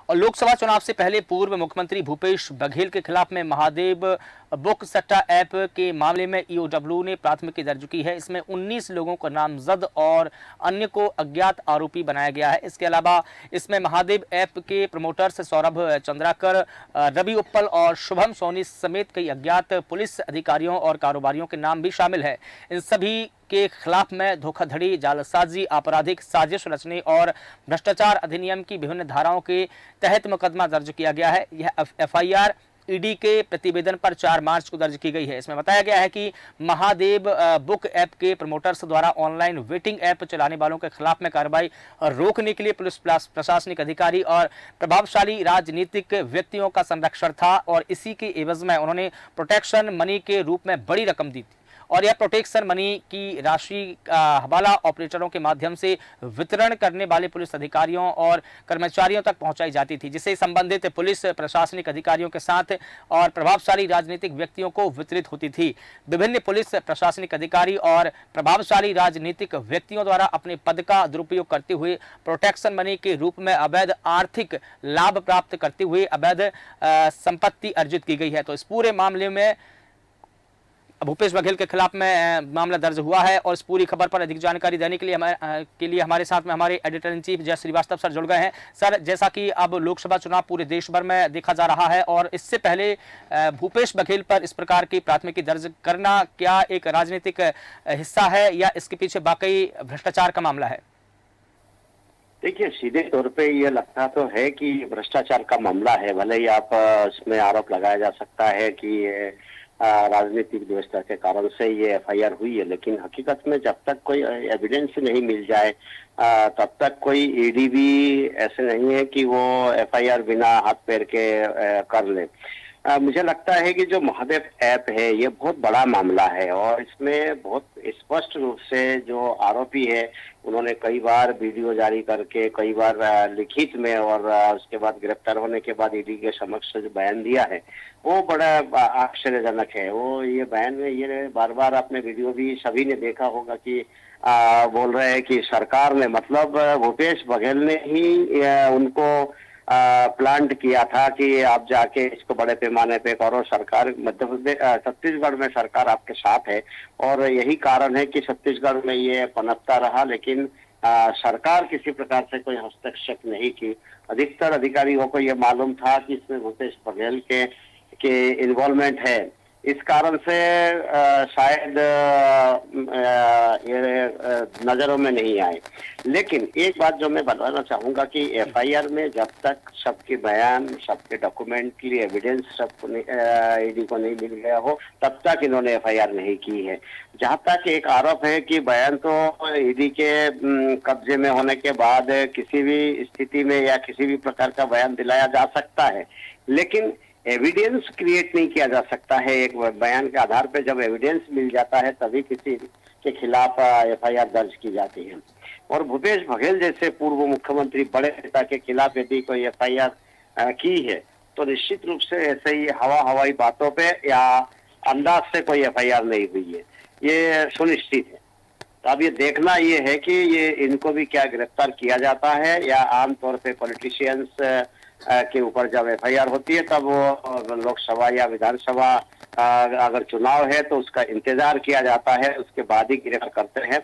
और लोकसभा चुनाव से पहले पूर्व मुख्यमंत्री भूपेश बघेल के खिलाफ में महादेव बुक सट्टा ऐप के मामले में ईओडब्ल्यू ने प्राथमिकी दर्ज की है। इसमें 19 लोगों को नामजद और अन्य को अज्ञात आरोपी बनाया गया है। इसके अलावा इसमें महादेव ऐप के प्रमोटर्स सौरभ चंद्राकर, रवि उप्पल और शुभम सोनी समेत कई अज्ञात पुलिस अधिकारियों और कारोबारियों के नाम भी शामिल है। इन सभी के खिलाफ में धोखाधड़ी, जालसाजी, आपराधिक साजिश रचने और भ्रष्टाचार अधिनियम की विभिन्न धाराओं के तहत मुकदमा दर्ज किया गया है। यह एफआईआर ईडी के प्रतिवेदन पर 4 मार्च को दर्ज की गई है। इसमें बताया गया है कि महादेव बुक ऐप के प्रमोटर्स द्वारा ऑनलाइन वेटिंग ऐप चलाने वालों के खिलाफ में कार्रवाई रोकने के लिए पुलिस, प्रशासनिक अधिकारी और प्रभावशाली राजनीतिक व्यक्तियों का संरक्षण था और इसी के एवज में उन्होंने प्रोटेक्शन मनी के रूप में बड़ी रकम दी थी और यह प्रोटेक्शन मनी की राशि हवाला ऑपरेटरों के माध्यम से वितरण करने वाले पुलिस अधिकारियों और कर्मचारियों तक पहुंचाई जाती थी, जिससे संबंधित पुलिस प्रशासनिक अधिकारियों के साथ और प्रभावशाली राजनीतिक व्यक्तियों को वितरित होती थी। विभिन्न पुलिस प्रशासनिक अधिकारी और प्रभावशाली राजनीतिक व्यक्तियों द्वारा अपने पद का दुरुपयोग करते हुए प्रोटेक्शन मनी के रूप में अवैध आर्थिक लाभ प्राप्त करते हुए अवैध संपत्ति अर्जित की गई है। तो इस पूरे मामले में भूपेश बघेल के खिलाफ में मामला दर्ज हुआ है और इस पूरी खबर पर अधिक जानकारी देने के लिए हमारे साथ में हमारे एडिटर इन चीफ जय श्रीवास्तव सर जुड़ गए हैं। सर, जैसा कि अब लोकसभा चुनाव पूरे देश भर में देखा जा रहा है और इससे पहले भूपेश बघेल पर इस प्रकार की प्राथमिकी दर्ज करना क्या एक राजनीतिक हिस्सा है या इसके पीछे वाकई भ्रष्टाचार का मामला है? देखिए, सीधे तौर पे ये लगता तो है कि भ्रष्टाचार का मामला है। भले ही आप इसमें आरोप लगाया जा सकता है कि राजनीतिक व्यवस्था के कारण से ये एफआईआर हुई है, लेकिन हकीकत में जब तक कोई एविडेंस नहीं मिल जाए तब तक कोई ईडी भी ऐसे नहीं है कि वो एफआईआर बिना हाथ पैर के कर ले। मुझे लगता है कि जो महादेव ऐप है ये बहुत बड़ा मामला है और इसमें बहुत स्पष्ट रूप से जो आरोपी है उन्होंने कई बार वीडियो जारी करके, कई बार लिखित में और उसके बाद गिरफ्तार होने के बाद ईडी के समक्ष जो बयान दिया है वो बड़ा आश्चर्यजनक है। वो ये बयान में ये बार बार अपने वीडियो भी सभी ने देखा होगा कि बोल रहे हैं कि सरकार ने, मतलब भूपेश बघेल ने ही उनको प्लांट किया था कि आप जाके इसको बड़े पैमाने पे करो। सरकार मध्य प्रदेश, छत्तीसगढ़ में सरकार आपके साथ है और यही कारण है कि छत्तीसगढ़ में ये पनपता रहा, लेकिन सरकार किसी प्रकार से कोई हस्तक्षेप नहीं की। अधिकतर अधिकारियों को ये मालूम था कि इसमें भूपेश बघेल के इन्वॉल्वमेंट है। इस कारण से शायद ये नजरों में नहीं आए। लेकिन एक बात जो मैं बताना चाहूंगा कि एफआईआर में जब तक सबके बयान, सबके डॉक्यूमेंट्री एविडेंस सबको ईडी को नहीं मिल गया हो तब तक इन्होंने एफआईआर नहीं की है। जहां तक एक आरोप है कि बयान तो ईडी के कब्जे में होने के बाद किसी भी स्थिति में या किसी भी प्रकार का बयान दिलाया जा सकता है, लेकिन एविडेंस क्रिएट नहीं किया जा सकता है। एक बयान के आधार पर जब एविडेंस मिल जाता है तभी किसी के खिलाफ एफआईआर दर्ज की जाती है। और भूपेश बघेल जैसे पूर्व मुख्यमंत्री, बड़े नेता के खिलाफ यदि कोई एफआईआर की है तो निश्चित रूप से ऐसे ही हवाई बातों पे या अंदाज से कोई एफआईआर नहीं हुई है, ये सुनिश्चित है। तो अब ये देखना ये है कि ये इनको भी क्या गिरफ्तार किया जाता है या आमतौर पे पॉलिटिशियंस के ऊपर जब एफआईआर होती है तब वो लोकसभा या विधानसभा अगर चुनाव है तो उसका इंतजार किया जाता है, उसके बाद ही गिरफ्तार करते हैं।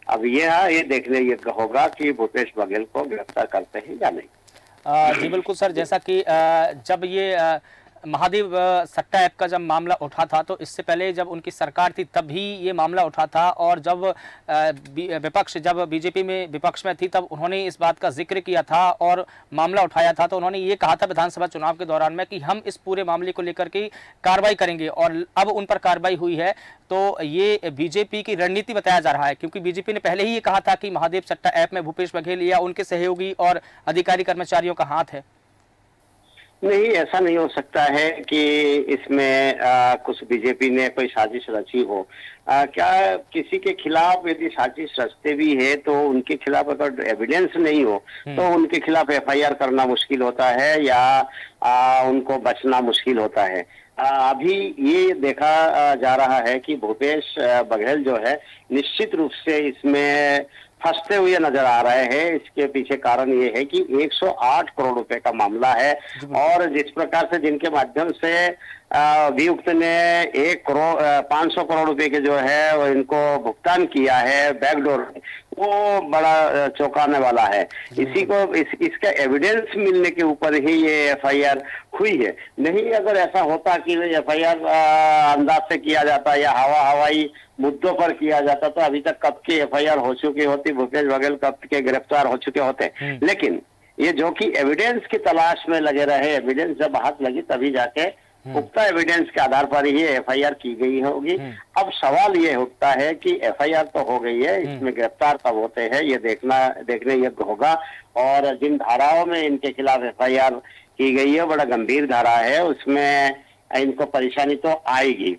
अब ये देखने योग्य होगा कि भूपेश बघेल को गिरफ्तार करते हैं या नहीं। जी बिल्कुल सर, जैसा कि जब ये महादेव सट्टा ऐप का जब मामला उठा था तो इससे पहले जब उनकी सरकार थी तब भी ये मामला उठा था और जब जब बीजेपी में विपक्ष में थी तब उन्होंने इस बात का जिक्र किया था और मामला उठाया था। तो उन्होंने ये कहा था विधानसभा चुनाव के दौरान में कि हम इस पूरे मामले को लेकर के कार्रवाई करेंगे और अब उन पर कार्रवाई हुई है। तो ये बीजेपी की रणनीति बताया जा रहा है, क्योंकि बीजेपी ने पहले ही ये कहा था कि महादेव सट्टा ऐप में भूपेश बघेल या उनके सहयोगी और अधिकारी कर्मचारियों का हाथ है। नहीं, ऐसा नहीं हो सकता है कि इसमें कुछ बीजेपी ने कोई साजिश रची हो। क्या किसी के खिलाफ यदि साजिश रचते भी है तो उनके खिलाफ अगर एविडेंस नहीं हो तो उनके खिलाफ एफआईआर करना मुश्किल होता है या उनको बचना मुश्किल होता है। अभी ये देखा जा रहा है कि भूपेश बघेल जो है निश्चित रूप से इसमें फंसते हुए नजर आ रहे हैं। इसके पीछे कारण ये है कि 108 करोड़ रुपए का मामला है और जिस प्रकार से जिनके माध्यम से अभियुक्त ने 500 करोड़ रुपए के जो है वो इनको भुगतान किया है बैकडोर, वो बड़ा चौंकाने वाला है। इसका एविडेंस मिलने के ऊपर ही ये एफआईआर हुई है। नहीं अगर ऐसा होता कि एफआईआर अंदाज से किया जाता या हवाई मुद्दों पर किया जाता तो अभी तक कब की एफआईआर हो चुकी होती, भूपेश बघेल कब के गिरफ्तार हो चुके होते। लेकिन ये जो कि एविडेंस की तलाश में लगे रहे, एविडेंस जब हाथ लगी तभी जाके पुख्ता एविडेंस के आधार पर ही एफआईआर की गई होगी। अब सवाल ये उठता है कि एफआईआर तो हो गई है, इसमें गिरफ्तार कब होते हैं ये देखने योग्य होगा। और जिन धाराओं में इनके खिलाफ एफआईआर की गई है बड़ा गंभीर धारा है, उसमें इनको परेशानी तो आएगी।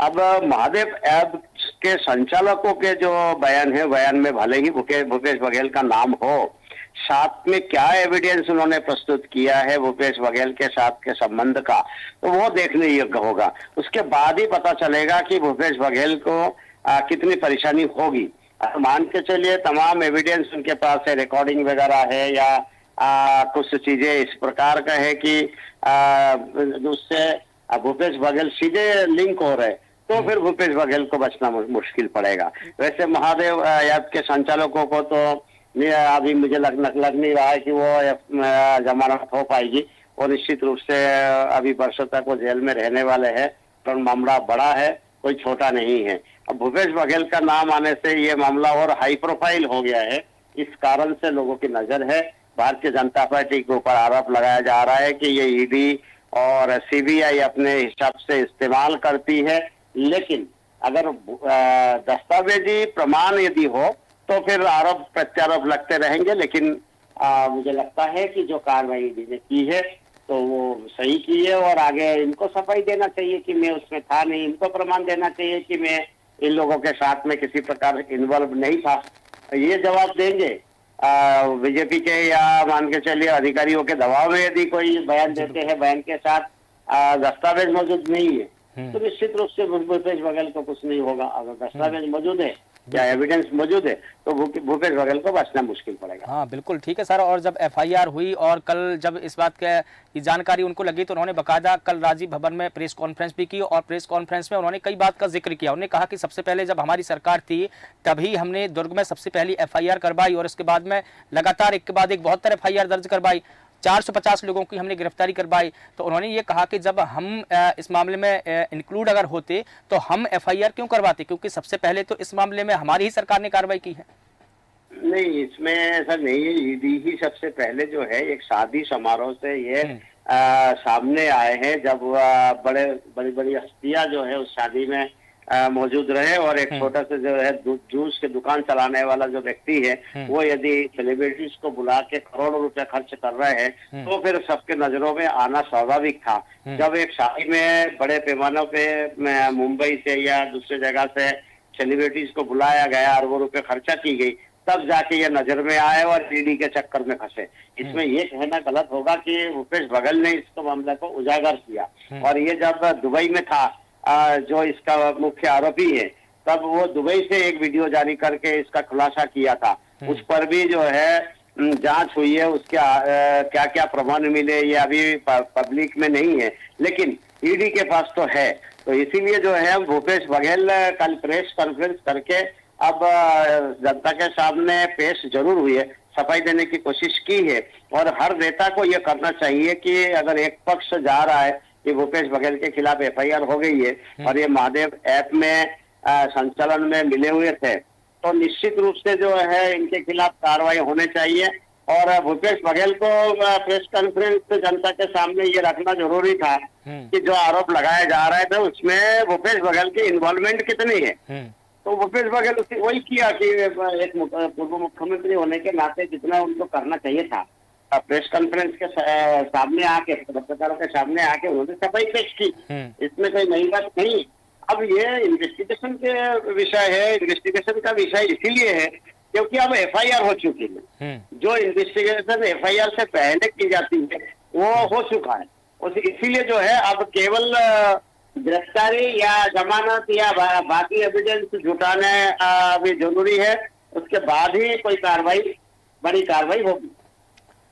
अब महादेव ऐप के संचालकों के जो बयान है, बयान में भले ही भूपेश बघेल का नाम हो, साथ में क्या एविडेंस उन्होंने प्रस्तुत किया है भूपेश बघेल के साथ के संबंध का, तो वो देखने योग्य होगा। उसके बाद ही पता चलेगा कि भूपेश बघेल को कितनी परेशानी होगी। मान के चलिए तमाम एविडेंस उनके पास है, रिकॉर्डिंग वगैरह है या कुछ चीजें इस प्रकार का है कि उससे भूपेश बघेल सीधे लिंक हो रहे, तो फिर भूपेश बघेल को बचना मुश्किल पड़ेगा। वैसे महादेव ऐप के संचालकों को तो अभी मुझे लग नहीं रहा है कि वो जमानत हो पाएगी और निश्चित रूप से अभी वर्षों तक वो जेल में रहने वाले हैं। तो मामला बड़ा है, कोई छोटा नहीं है। अब भूपेश बघेल का नाम आने से ये मामला और हाई प्रोफाइल हो गया है। इस कारण से लोगों की नजर है, भारतीय जनता पार्टी के ऊपर आरोप लगाया जा रहा है कि ये ईडी और सीबीआई अपने हिसाब से इस्तेमाल करती है। लेकिन अगर दस्तावेजी प्रमाण यदि हो तो फिर आरोप प्रत्यारोप लगते रहेंगे। लेकिन मुझे लगता है कि जो कार्रवाई ईडी ने की है तो वो सही की है और आगे इनको सफाई देना चाहिए कि मैं उसमें था नहीं, इनको प्रमाण देना चाहिए कि मैं इन लोगों के साथ में किसी प्रकार इन्वॉल्व नहीं था। ये जवाब देंगे बीजेपी के या मान के चलिए अधिकारियों के दबाव में यदि कोई बयान देते हैं, बयान के साथ दस्तावेज मौजूद नहीं है तो निश्चित रूप से भूपेश बघेल को कुछ नहीं होगा। अगर दस्तावेज मौजूद है या एविडेंस मौजूद है तो भूपेश बघेल को बचना मुश्किल पड़ेगा। हाँ बिल्कुल ठीक है सर। और जब एफआईआर हुई और कल जब इस बात की जानकारी उनको लगी तो उन्होंने बाकायदा कल राजीव भवन में प्रेस कॉन्फ्रेंस भी की और प्रेस कॉन्फ्रेंस में उन्होंने कई बात का जिक्र किया। उन्होंने कहा कि सबसे पहले जब हमारी सरकार थी तभी हमने दुर्ग में सबसे पहली एफआईआर करवाई और इसके बाद में लगातार एक के बाद एक 72 एफआईआर दर्ज करवाई, 450 लोगों की हमने गिरफ्तारी करवाई। तो उन्होंने ये कहा कि जब हम इस मामले में इंक्लूड अगर होते तो हम एफआईआर क्यों करवाते, क्योंकि सबसे पहले तो इस मामले में हमारी ही सरकार ने कार्रवाई की है। नहीं, इसमें ऐसा नहीं है। ईडी ही सबसे पहले जो है एक शादी समारोह से ये सामने आए हैं, जब बड़ी हस्तियां जो है उस शादी में मौजूद रहे और एक छोटा सा जो है जूस की दुकान चलाने वाला जो व्यक्ति है वो यदि सेलिब्रिटीज को बुला के करोड़ों रुपए खर्च कर रहे हैं तो फिर सबके नजरों में आना स्वाभाविक था। जब एक शादी में बड़े पैमानों पे मुंबई से या दूसरे जगह से सेलिब्रिटीज को बुलाया गया, अरबों रुपए खर्चा की गई, तब जाके ये नजर में आए और ईडी के चक्कर में फंसे। इसमें ये कहना गलत होगा कि भूपेश बघेल ने इसको मामले को उजागर किया। और ये जब दुबई में था जो इसका मुख्य आरोपी है, तब वो दुबई से एक वीडियो जारी करके इसका खुलासा किया था। उस पर भी जो है जांच हुई है, उसके क्या क्या प्रमाण मिले ये अभी पब्लिक में नहीं है, लेकिन ईडी के पास तो है। तो इसीलिए जो है भूपेश बघेल कल प्रेस कॉन्फ्रेंस करके अब जनता के सामने पेश जरूर हुई है, सफाई देने की कोशिश की है। और हर नेता को यह करना चाहिए कि अगर एक पक्ष जा रहा है कि भूपेश बघेल के खिलाफ एफआईआर हो गई है और ये महादेव ऐप में संचालन में मिले हुए थे, तो निश्चित रूप से जो है इनके खिलाफ कार्रवाई होने चाहिए। और भूपेश बघेल को प्रेस कॉन्फ्रेंस पे जनता के सामने ये रखना जरूरी था कि जो आरोप लगाए जा रहे थे उसमें भूपेश बघेल की इन्वॉल्वमेंट कितनी है। तो भूपेश बघेल उसने वही किया कि एक पूर्व मुख्यमंत्री होने के नाते जितना उनको करना चाहिए था, प्रेस कॉन्फ्रेंस के सामने आके, पत्रकारों के सामने आके उन्होंने सफाई पेश की। इसमें कोई नई बात नहीं। अब ये इन्वेस्टिगेशन के विषय है, इन्वेस्टिगेशन का विषय इसीलिए है क्योंकि अब एफआईआर हो चुकी है। जो इन्वेस्टिगेशन एफआईआर से पहले की जाती है वो हो चुका है, इसीलिए जो है अब केवल गिरफ्तारी या जमानत या बाकी एविडेंस जुटाने अभी जरूरी है। उसके बाद ही कोई बड़ी कार्रवाई होगी।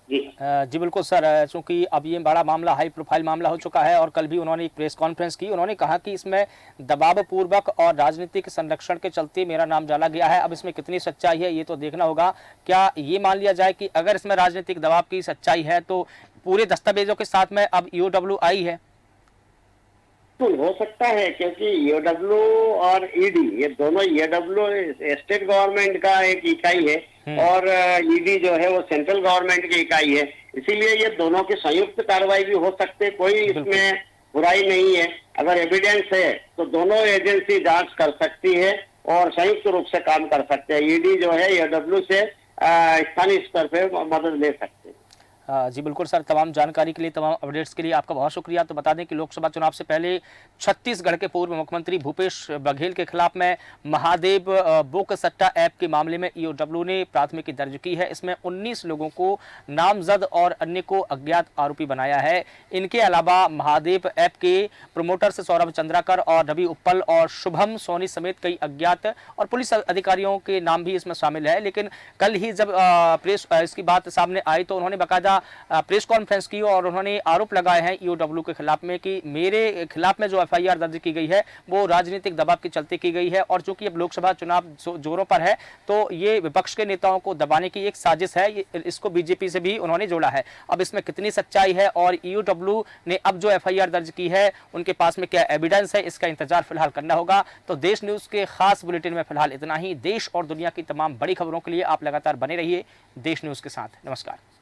जी जी बिल्कुल सर, चूंकि अब ये बड़ा मामला, हाई प्रोफाइल मामला हो चुका है और कल भी उन्होंने एक प्रेस कॉन्फ्रेंस की। उन्होंने कहा कि इसमें दबाव पूर्वक और राजनीतिक संरक्षण के चलते मेरा नाम डाला गया है। अब इसमें कितनी सच्चाई है ये तो देखना होगा। क्या ये मान लिया जाए कि अगर इसमें राजनीतिक दबाव की सच्चाई है तो पूरे दस्तावेजों के साथ में अब ईओडब्ल्यू आई है? बिल्कुल हो सकता है, क्योंकि ईओडब्ल्यू और ईडी ये दोनों, ईओडब्ल्यू स्टेट गवर्नमेंट का एक इकाई है और ईडी जो है वो सेंट्रल गवर्नमेंट की इकाई है। इसीलिए ये दोनों की संयुक्त कार्रवाई भी हो सकती है, कोई इसमें बुराई नहीं है। अगर एविडेंस है तो दोनों एजेंसी जांच कर सकती है और संयुक्त रूप से काम कर सकते हैं। ईडी जो है ईओडब्ल्यू से स्थानीय स्तर पे मदद ले सकते हैं। जी बिल्कुल सर, तमाम जानकारी के लिए, तमाम अपडेट्स के लिए आपका बहुत शुक्रिया। तो बता दें कि लोकसभा चुनाव से पहले छत्तीसगढ़ के पूर्व मुख्यमंत्री भूपेश बघेल के खिलाफ में महादेव बुक सट्टा ऐप के मामले में ईओडब्ल्यू ने प्राथमिकी दर्ज की है। इसमें 19 लोगों को नामजद और अन्य को अज्ञात आरोपी बनाया है। इनके अलावा महादेव ऐप के प्रमोटर्स सौरभ चंद्राकर और रवि उप्पल और शुभम सोनी समेत कई अज्ञात और पुलिस अधिकारियों के नाम भी इसमें शामिल है। लेकिन कल ही जब प्रेस इसकी बात सामने आई तो उन्होंने बाकायदा प्रेस कॉन्फ्रेंस की और उन्होंने आरोप लगाए हैं ईओडब्ल्यू के खिलाफ में कि मेरे खिलाफ में जो एफआईआर दर्ज की गई है वो राजनीतिक दबाव के चलते की गई है। और चूंकि अब लोकसभा चुनाव जोरों पर है तो ये विपक्ष के नेताओं को दबाने की एक साजिश है। इसको बीजेपी से भी उन्होंने जोड़ा है। अब इसमें कितनी सच्चाई है और ईओडब्ल्यू ने अब जो एफआईआर दर्ज की है उनके पास में क्या एविडेंस है, इसका इंतजार फिलहाल करना होगा। तो देश न्यूज के खास बुलेटिन में फिलहाल इतना ही। देश और दुनिया की तमाम बड़ी खबरों के लिए आप लगातार बने रहिए देश न्यूज के साथ। नमस्कार।